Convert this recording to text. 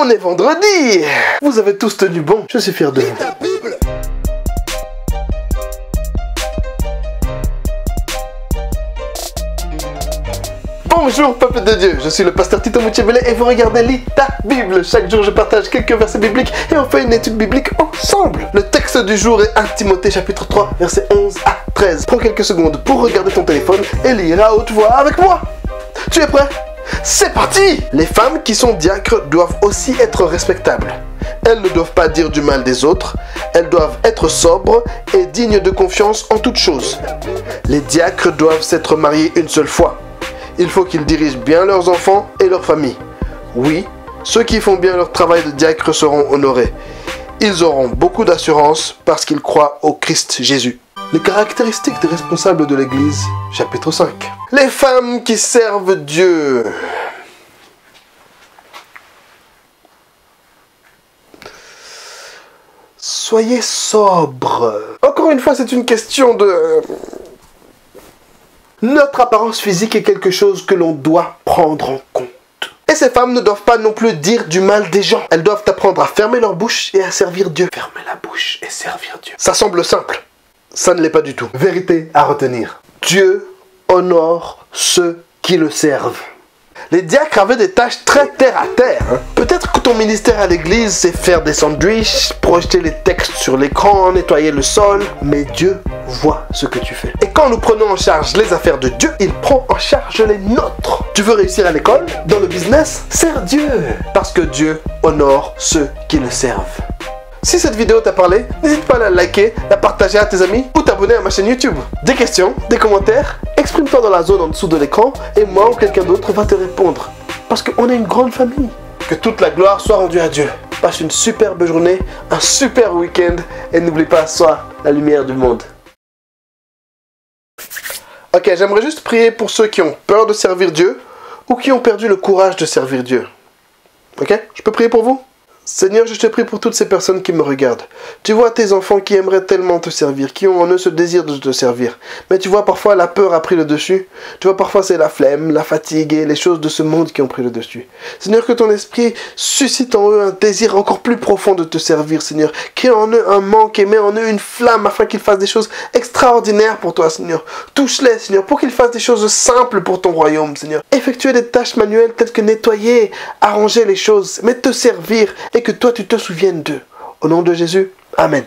On est vendredi. Vous avez tous tenu bon, je suis fier de vous. Bonjour peuple de Dieu, je suis le pasteur Tito Moutiébélé et vous regardez Lis ta Bible. Chaque jour je partage quelques versets bibliques et on fait une étude biblique ensemble. Le texte du jour est 1 Timothée chapitre 3 versets 11 à 13. Prends quelques secondes pour regarder ton téléphone et lire à haute voix avec moi. Tu es prêt? C'est parti! Les femmes qui sont diacres doivent aussi être respectables. Elles ne doivent pas dire du mal des autres, elles doivent être sobres et dignes de confiance en toutes choses. Les diacres doivent s'être mariés une seule fois. Il faut qu'ils dirigent bien leurs enfants et leurs familles. Oui, ceux qui font bien leur travail de diacre seront honorés. Ils auront beaucoup d'assurance parce qu'ils croient au Christ Jésus. Les caractéristiques des responsables de l'Église, chapitre 5. Les femmes qui servent Dieu. Soyez sobres. Encore une fois, c'est une question de... Notre apparence physique est quelque chose que l'on doit prendre en compte. Et ces femmes ne doivent pas non plus dire du mal des gens. Elles doivent apprendre à fermer leur bouche et à servir Dieu. Fermer la bouche et servir Dieu. Ça semble simple. Ça ne l'est pas du tout. Vérité à retenir. Dieu honore ceux qui le servent. Les diacres avaient des tâches très terre à terre. Peut-être que ton ministère à l'église, c'est faire des sandwichs, projeter les textes sur l'écran, nettoyer le sol, mais Dieu voit ce que tu fais. Et quand nous prenons en charge les affaires de Dieu, il prend en charge les nôtres. Tu veux réussir à l'école, dans le business, sers Dieu. Parce que Dieu honore ceux qui le servent. Si cette vidéo t'a parlé, n'hésite pas à la liker, la partager à tes amis ou t'abonner à ma chaîne YouTube. Des questions, des commentaires, exprime-toi dans la zone en dessous de l'écran et moi ou quelqu'un d'autre va te répondre. Parce qu'on est une grande famille. Que toute la gloire soit rendue à Dieu. Passe une superbe journée, un super week-end et n'oublie pas, sois la lumière du monde. Ok, j'aimerais juste prier pour ceux qui ont peur de servir Dieu ou qui ont perdu le courage de servir Dieu. Ok? Je peux prier pour vous? Seigneur, je te prie pour toutes ces personnes qui me regardent. Tu vois tes enfants qui aimeraient tellement te servir, qui ont en eux ce désir de te servir. Mais tu vois, parfois la peur a pris le dessus. Tu vois, parfois c'est la flemme, la fatigue et les choses de ce monde qui ont pris le dessus. Seigneur, que ton esprit suscite en eux un désir encore plus profond de te servir, Seigneur. Crée en eux un manque et mets en eux une flamme afin qu'ils fassent des choses extraordinaires pour toi, Seigneur. Touche-les, Seigneur, pour qu'ils fassent des choses simples pour ton royaume, Seigneur. Effectuer des tâches manuelles telles que nettoyer, arranger les choses, mais te servir et que toi tu te souviennes d'eux. Au nom de Jésus, Amen.